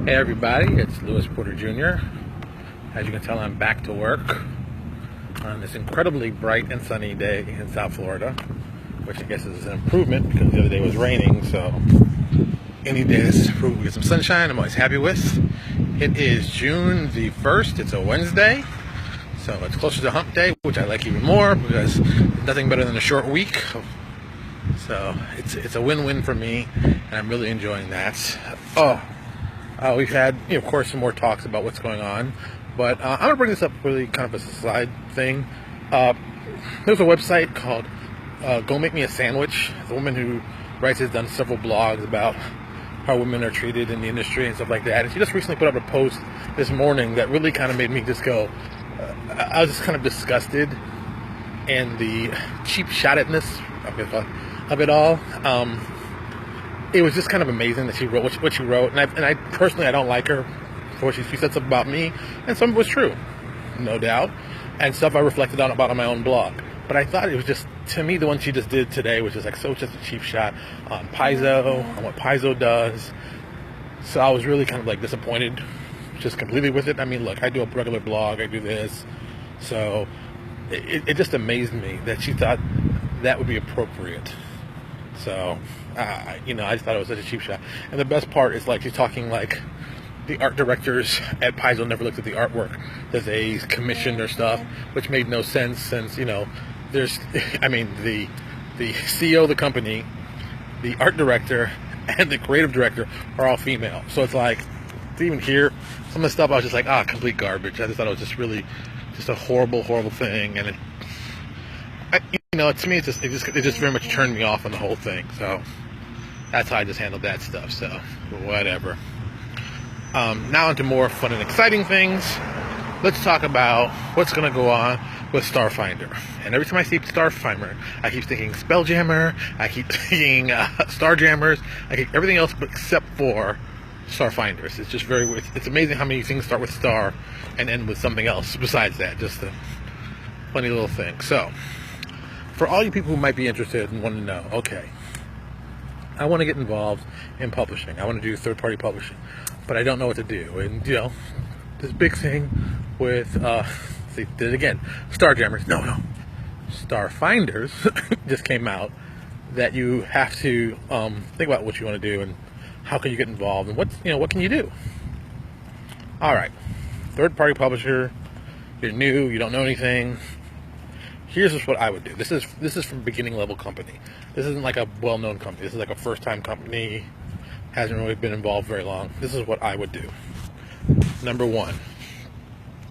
Hey everybody, it's Lewis Porter Jr. As you can tell, I'm back to work on this incredibly bright and sunny day in South Florida, which I guess is an improvement because the other day was raining, so any day that's improved, we get some sunshine, I'm always happy with. It is June the 1st, it's a Wednesday, so it's closer to hump day, which I like even more because there's nothing better than a short week. So it's a win-win for me, and I'm really enjoying that. We've had, of course, some more talks about what's going on, but I'm going to bring this up really kind of as a side thing. There's a website called Go Make Me a Sandwich. The woman who writes has done several blogs about how women are treated in the industry and stuff like that. And she just recently put up a post this morning that really kind of made me just go, I was just kind of disgusted and the cheap shotedness of it all. It was just kind of amazing that she wrote what she wrote, and I personally I don't like her for what she said stuff about me, and some of it was true, no doubt, and stuff I reflected on about on my own blog. But I thought it was just, to me, the one she just did today was just like just a cheap shot on Paizo, on what Paizo does. So I was really kind of like disappointed, just completely with it. I mean, look, I do a regular blog, I do this, so it just amazed me that she thought that would be appropriate. So, I just thought it was such a cheap shot. And the best part is, like, she's talking like the art directors at Paizo never looked at the artwork that they commissioned or stuff, which made no sense since, there's, the CEO of the company, the art director, and the creative director are all female. So it's like, to even hear some of the stuff, I was just like, complete garbage. I just thought it was just really, just a horrible, horrible thing. And to me, it just very much turned me off on the whole thing. So that's how I just handled that stuff. So whatever. Now into more fun and exciting things. Let's talk about what's going to go on with Starfinder. And every time I see Starfinder, I keep thinking Spelljammer. I keep thinking Starjammers. I keep everything else except for Starfinders. It's just it's amazing how many things start with Star and end with something else besides that. Just a funny little thing. So, for all you people who might be interested and want to know, okay, I want to get involved in publishing. I want to do third-party publishing, but I don't know what to do. And, this big thing with, see, did it again, Starjammers. No. Starfinders just came out that you have to think about what you want to do and how can you get involved and what can you do? All right, third-party publisher, you're new, you don't know anything. Here's just what I would do. This is from beginning level company. This isn't like a well-known company. This is like a first-time company, hasn't really been involved very long. This is what I would do. Number one,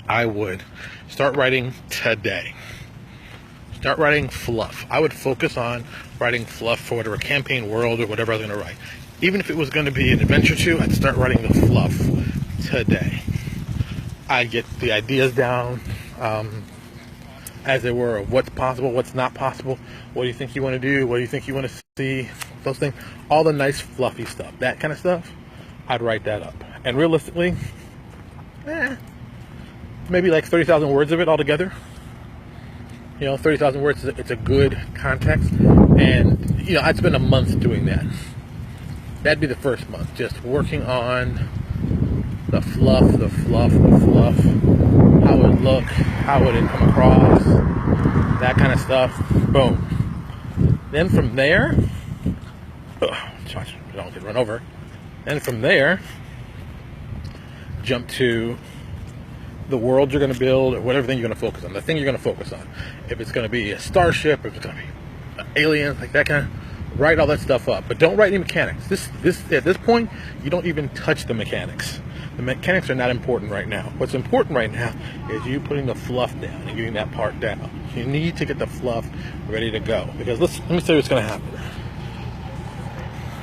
I would start writing today. Start writing fluff. I would focus on writing fluff for whatever campaign world or whatever I was going to write. Even if it was going to be an adventure too, I'd start writing the fluff today. I'd get the ideas down, as they were, of what's possible, what's not possible, what do you think you want to do, what do you think you want to see, those things, all the nice fluffy stuff, that kind of stuff, I'd write that up. And realistically, maybe like 30,000 words of it altogether. 30,000 words, it's a good context, and I'd spend a month doing that. That'd be the first month, just working on the fluff, how it would look, how would it come across, that kind of stuff. Boom. Then from there, don't get run over. Then from there, jump to the world you're going to build, or whatever thing you're going to focus on. The thing you're going to focus on. If it's going to be a starship, if it's going to be aliens, like that kind of. Write all that stuff up, but don't write any mechanics. At this point, you don't even touch the mechanics. The mechanics are not important right now. What's important right now is you putting the fluff down and getting that part down. You need to get the fluff ready to go, because let me tell you what's going to happen.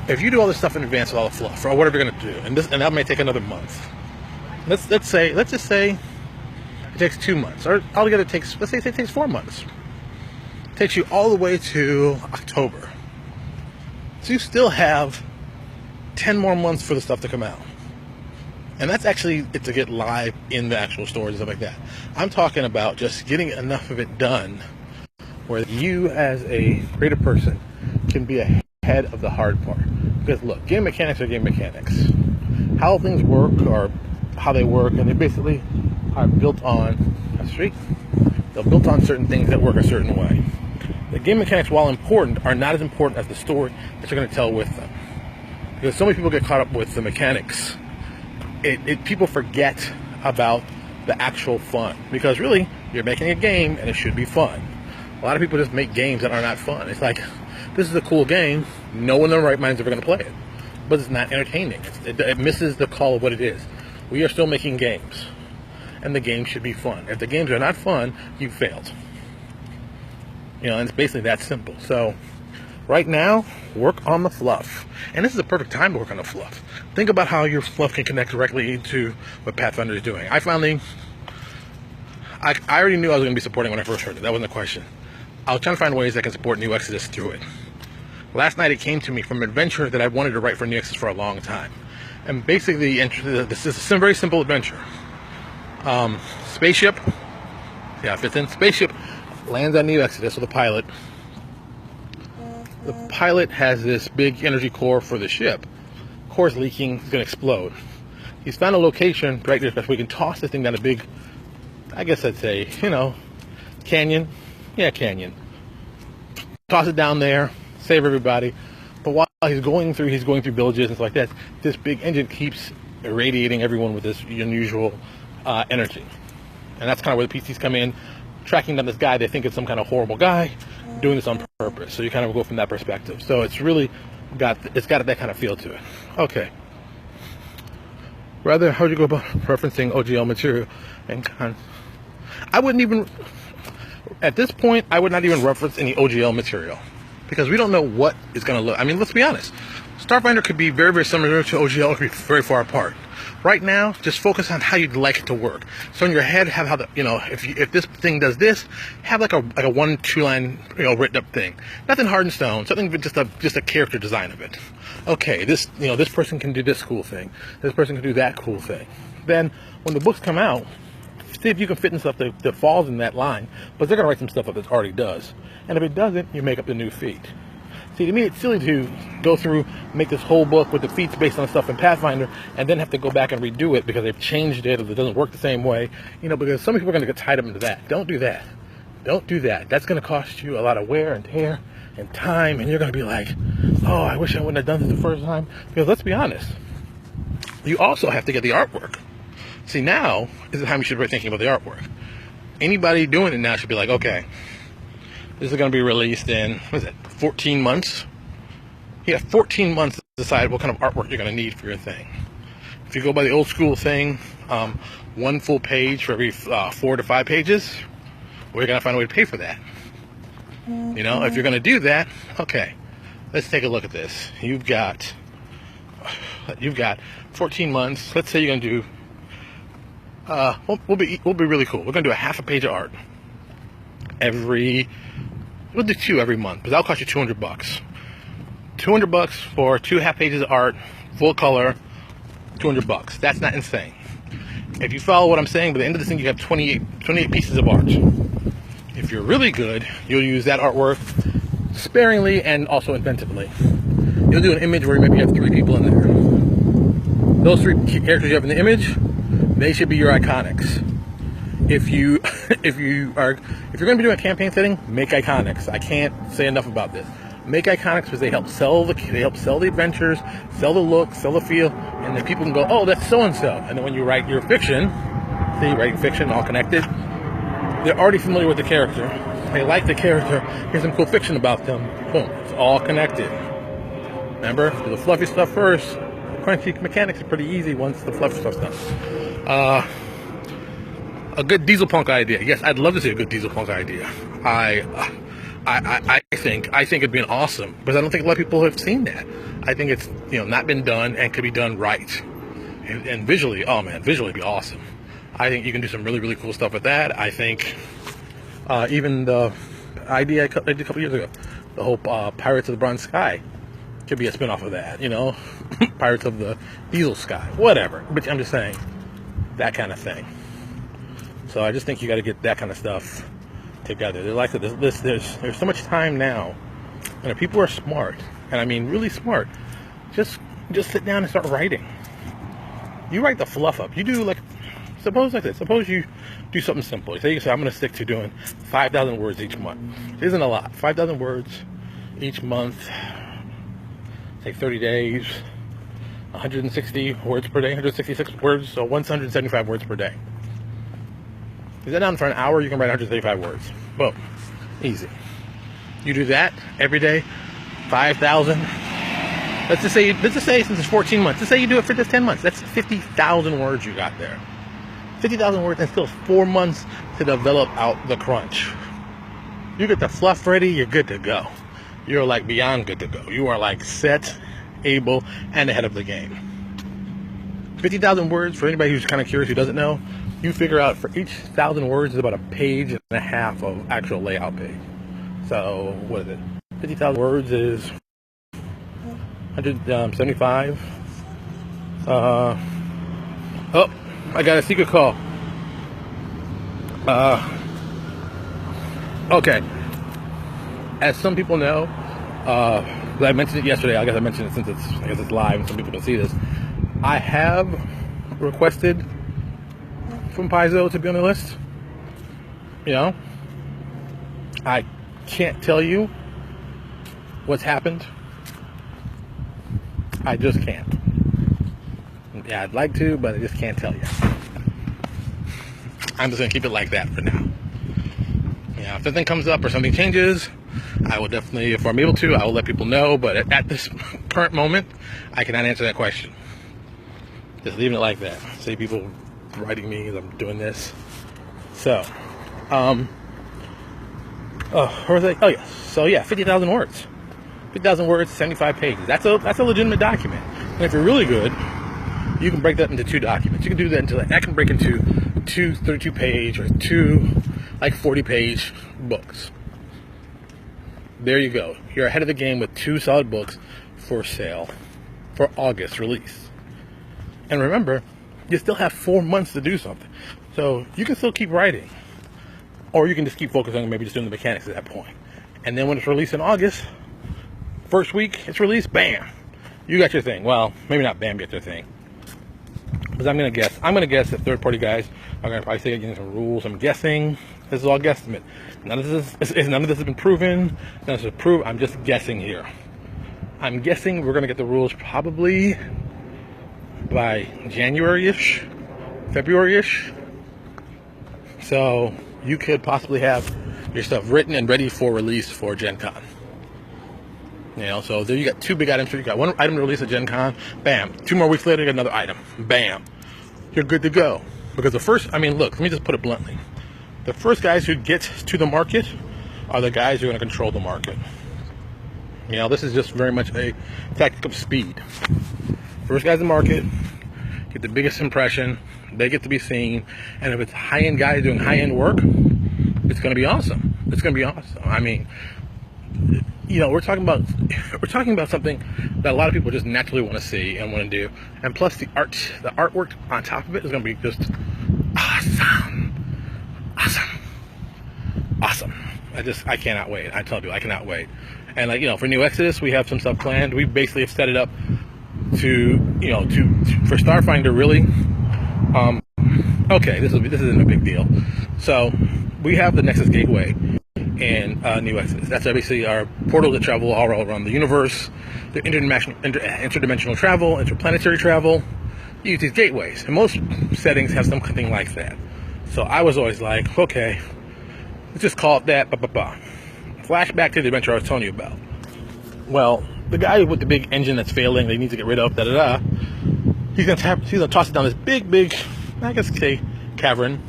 If you do all this stuff in advance with all the fluff, or whatever you're going to do, and that may take another month. Let's just say it takes 2 months, or altogether it takes 4 months. It takes you all the way to October. So you still have 10 more months for the stuff to come out. And that's actually to get live in the actual stores and stuff like that. I'm talking about just getting enough of it done where you as a creative person can be ahead of the hard part. Because look, game mechanics are game mechanics. how things work or how they work, and they basically are built on a street. They're built on certain things that work a certain way. The game mechanics, while important, are not as important as the story that you're going to tell with them. Because so many people get caught up with the mechanics, people forget about the actual fun. Because really, you're making a game and it should be fun. A lot of people just make games that are not fun. It's like, this is a cool game, no one in their right mind is ever going to play it. But it's not entertaining. It misses the call of what it is. We are still making games. And the games should be fun. If the games are not fun, you've failed. You know, and it's basically that simple. So, right now, work on the fluff. And this is the perfect time to work on the fluff. Think about how your fluff can connect directly into what Pathfinder is doing. I already knew I was going to be supporting when I first heard it. That wasn't a question. I was trying to find ways I can support New Exodus through it. Last night it came to me from an adventure that I wanted to write for New Exodus for a long time. And basically, this is a very simple adventure. Spaceship, it fits in. Spaceship lands on New Exodus with a pilot. The pilot has this big energy core for the ship. Core's leaking, it's going to explode. He's found a location right there where we can toss this thing down a big, I guess I'd say, canyon. Yeah, canyon. Toss it down there, save everybody. But while he's going through villages and stuff like that, this big engine keeps irradiating everyone with this unusual energy. And that's kind of where the PCs come in, tracking down this guy. They think it's some kind of horrible guy doing this on purpose. So you kind of go from that perspective. So it's really got that kind of feel to it. Okay. Rather, how would you go about referencing OGL material and I wouldn't even, at this point, I would not even reference any OGL material because we don't know what it's going to look. I mean, let's be honest. Starfinder could be very, very similar to OGL, or could be very far apart. Right now, just focus on how you'd like it to work. So in your head, have how the, if this thing does this, have like a 1-2 line, written up thing. Nothing hard in stone. Something but just a character design of it. Okay, this person can do this cool thing. This person can do that cool thing. Then when the books come out, see if you can fit in stuff that falls in that line. But they're gonna write some stuff up that already does. And if it doesn't, you make up the new feat. See, to me, it's silly to go through, make this whole book with the feats based on stuff in Pathfinder, and then have to go back and redo it because they've changed it or it doesn't work the same way. Because some people are going to get tied up into that. Don't do that. Don't do that. That's going to cost you a lot of wear and tear and time, and you're going to be like, oh, I wish I wouldn't have done this the first time. Because let's be honest, you also have to get the artwork. See, now is the time you should be thinking about the artwork. Anybody doing it now should be like, okay, this is going to be released in, 14 months? You have 14 months to decide what kind of artwork you're going to need for your thing. If you go by the old school thing, 1 full page for every 4 to 5 pages, well, you're going to find a way to pay for that. If you're going to do that, okay, let's take a look at this. You've got 14 months. Let's say you're going to do, we'll be really cool. We're going to do a half a page of art we'll do 2 every month, but that'll cost you $200. $200 for 2 half pages of art, full color, $200. That's not insane. If you follow what I'm saying, by the end of this thing, you have 28 pieces of art. If you're really good, you'll use that artwork sparingly and also inventively. You'll do an image where maybe you have 3 people in there. Those 3 characters you have in the image, they should be your iconics. If you're going to be doing a campaign setting, make iconics. I can't say enough about this. Make iconics because they help sell the adventures, sell the look, sell the feel, and then people can go, oh, that's so and so. And then when you write your fiction, all connected. They're already familiar with the character. They like the character. Here's some cool fiction about them. Boom, it's all connected. Remember, do the fluffy stuff first. The crunchy mechanics are pretty easy once the fluffy stuff's done. A good diesel punk idea. Yes, I'd love to see a good diesel punk idea. I think it'd be awesome, because I don't think a lot of people have seen that. I think it's not been done and could be done right. And visually, oh man, visually it'd be awesome. I think you can do some really, really cool stuff with that. I think even the idea I did a couple years ago, the whole Pirates of the Bronze Sky could be a spin-off of that. Pirates of the Diesel Sky, whatever. But I'm just saying, that kind of thing. So I just think you got to get that kind of stuff together. There's so much time now, and if people are smart, and I mean really smart, just sit down and start writing. You write the fluff up. You do like, suppose like this. Suppose you do something simple. Say you say, I'm going to stick to doing 5,000 words each month. It isn't a lot. 5,000 words each month. Take 30 days. 160 words per day. 166 words. So 175 words per day. You sit down for an hour, you can write 135 words. Boom. Easy. You do that every day. 5,000. Let's just say since it's 14 months. Let's say you do it for just 10 months. That's 50,000 words you got there. 50,000 words and still 4 months to develop out the crunch. You get the fluff ready, you're good to go. You're like beyond good to go. You are like set, able, and ahead of the game. 50,000 words, for anybody who's kind of curious who doesn't know, you figure out for each 1,000 words is about a page and a half of actual layout page. So, what is it? 50,000 words is 175. Oh, I got a secret call. Okay. As some people know, I mentioned it yesterday. I guess I mentioned it since it's live and some people can see this. I have requested from Paizo to be on the list. You know, I can't tell you what's happened. I just can't. Yeah, I'd like to, but I just can't tell you. I'm just gonna keep it like that for now. Yeah, if something comes up or something changes, I will definitely, if I'm able to, I will let people know. But at this current moment, I cannot answer that question. Just leaving it like that. Say people writing me as I'm doing this. So, where was I? Oh yeah. So yeah, 50,000 words. 50,000 words, 75 pages. That's a legitimate document. And if you're really good, you can break that into 2 documents. You can do that into that can break into 2 32-page or 2 like 40-page books. There you go. You're ahead of the game with 2 solid books for sale for August release. And remember, you still have 4 months to do something. So you can still keep writing. Or you can just keep focusing on maybe just doing the mechanics at that point. And then when it's released in August, first week it's released, bam, you got your thing. Well, maybe not bam, get your thing. Because I'm going to guess that third-party guys are going to probably say getting some rules. I'm guessing. This is all guesstimate. None of this has been proven. None of this is proved. I'm just guessing here. I'm guessing we're going to get the rules probably by January-ish, February-ish. So you could possibly have your stuff written and ready for release for Gen Con. You know, so there you got 2 big items. You got 1 item to release at Gen Con. Bam. 2 more weeks later, you got another item. Bam. You're good to go. Because the first, I mean, look, let me just put it bluntly. The first guys who get to the market are the guys who are going to control the market. You know, this is just very much a tactic of speed. First guys in the market get the biggest impression. They get to be seen. And if it's high-end guys doing high-end work, it's going to be awesome. It's going to be awesome. I mean, you know, we're talking about something that a lot of people just naturally want to see and want to do, and plus the artwork on top of it is going to be just awesome. I cannot wait. I tell you, I cannot wait. And like, you know, for New Exodus, we have some stuff planned. We basically have set it up to, you know, for Starfinder really. Okay, this isn't a big deal. So we have the Nexus Gateway and New Exodus. That's obviously our portals that travel all around the universe. The interdimensional travel, interplanetary travel. You use these gateways, and most settings have something like that. So I was always like, okay, let's just call it that. Flashback to the adventure I was telling you about. Well, the guy with the big engine that's failing, they need to get rid of, he's gonna toss it down this big, I guess say cavern.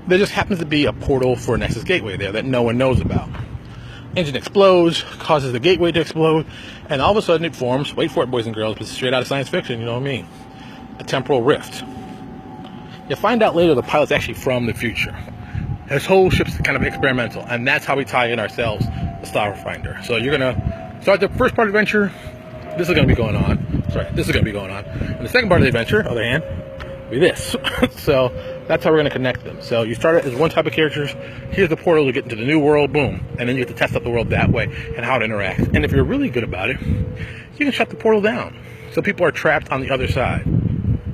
There just happens to be a portal for a Nexus Gateway there that no one knows about. Engine explodes, causes the gateway to explode, and all of a sudden it forms, wait for it boys and girls, but it's straight out of science fiction, you know what I mean, a temporal rift. You'll find out later the pilot's actually from the future. This whole ship's kind of experimental, and that's how we tie in ourselves to Starfinder. So you're going to start the first part of the adventure, this is going to be going on. And the second part of the adventure, on the other hand, will be this. So that's how we're going to connect them. So you start it as one type of characters. Here's the portal to get into the new world, boom. And then you get to test out the world that way and how it interacts. And if you're really good about it, you can shut the portal down. So people are trapped on the other side.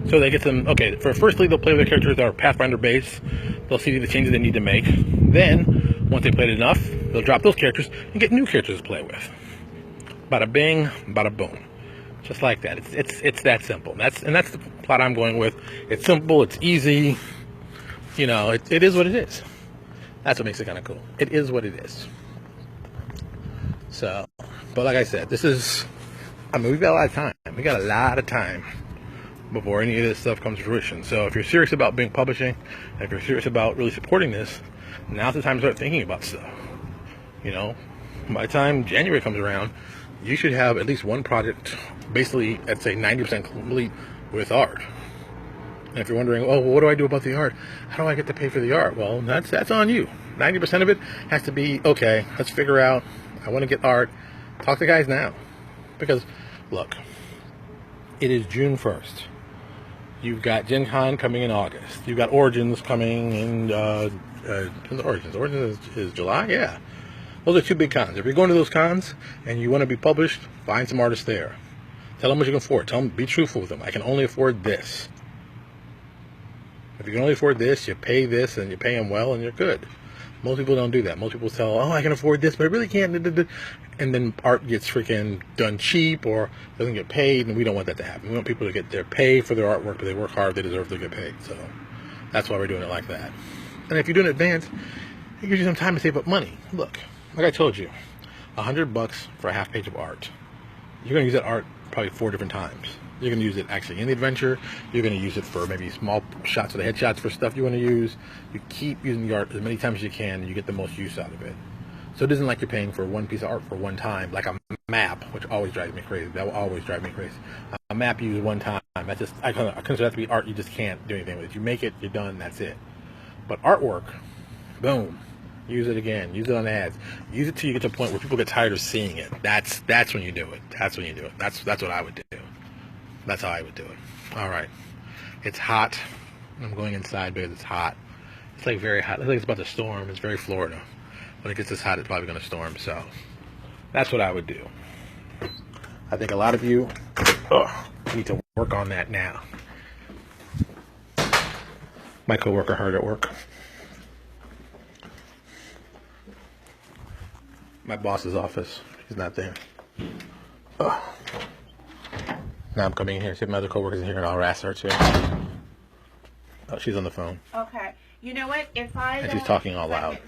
So they get some, okay, firstly they'll play with their characters that are Pathfinder base. They'll see the changes they need to make. Then, once they played enough, they'll drop those characters and get new characters to play with. Bada bing, bada boom. Just like that. It's that simple. That's the plot I'm going with. It's simple, it's easy. You know, it is what it is. That's what makes it kind of cool. It is what it is. So, but like I said, we've got a lot of time. We got a lot of time before any of this stuff comes to fruition. So if you're serious about being publishing, if you're serious about really supporting this, now's the time to start thinking about stuff. You know, by the time January comes around, you should have at least one project, basically, I'd say 90% complete with art. And if you're wondering, oh, well, what do I do about the art? How do I get to pay for the art? Well, that's on you. 90% of it has to be, okay, let's figure out, I want to get art. Talk to guys now. Because, look, it is June 1st. You've got Gen Con coming in August. You've got Origins coming in, Origins? Origins is July? Yeah. Those are two big cons. If you're going to those cons and you want to be published, find some artists there. Tell them what you can afford. Tell them, be truthful with them. I can only afford this. If you can only afford this, you pay this, and you pay them well, and you're good. Most people don't do that. Most people tell, oh, I can afford this, but I really can't. And then art gets freaking done cheap or doesn't get paid, and we don't want that to happen. We want people to get their pay for their artwork, but they work hard, they deserve to get paid. So that's why we're doing it like that. And if you do it in advance, it gives you some time to save up money. Look, like I told you, $100 for a half page of art. You're going to use that art probably 4 different times. You're going to use it actually in the adventure. You're going to use it for maybe small shots of the headshots for stuff you want to use. You keep using the art as many times as you can, and you get the most use out of it. So it isn't like you're paying for one piece of art for one time, like a map, which always drives me crazy. That will always drive me crazy. A map you use one time. I consider that to be art you just can't do anything with. You make it, you're done, that's it. But artwork, boom. Use it again. Use it on ads. Use it till you get to a point where people get tired of seeing it. That's when you do it. That's when you do it. That's what I would do. That's how I would do it. All right. It's hot. I'm going inside because it's hot. It's like very hot. It's like it's about to storm. It's very Florida. When it gets this hot, it's probably going to storm. So that's what I would do. I think a lot of you need to work on that now. My coworker hard at work. My boss's office. He's not there. Now I'm coming in here. See if my other coworkers in here, and I'll harass her too. Oh, she's on the phone. Okay. You know what? If I and she's talking all loud.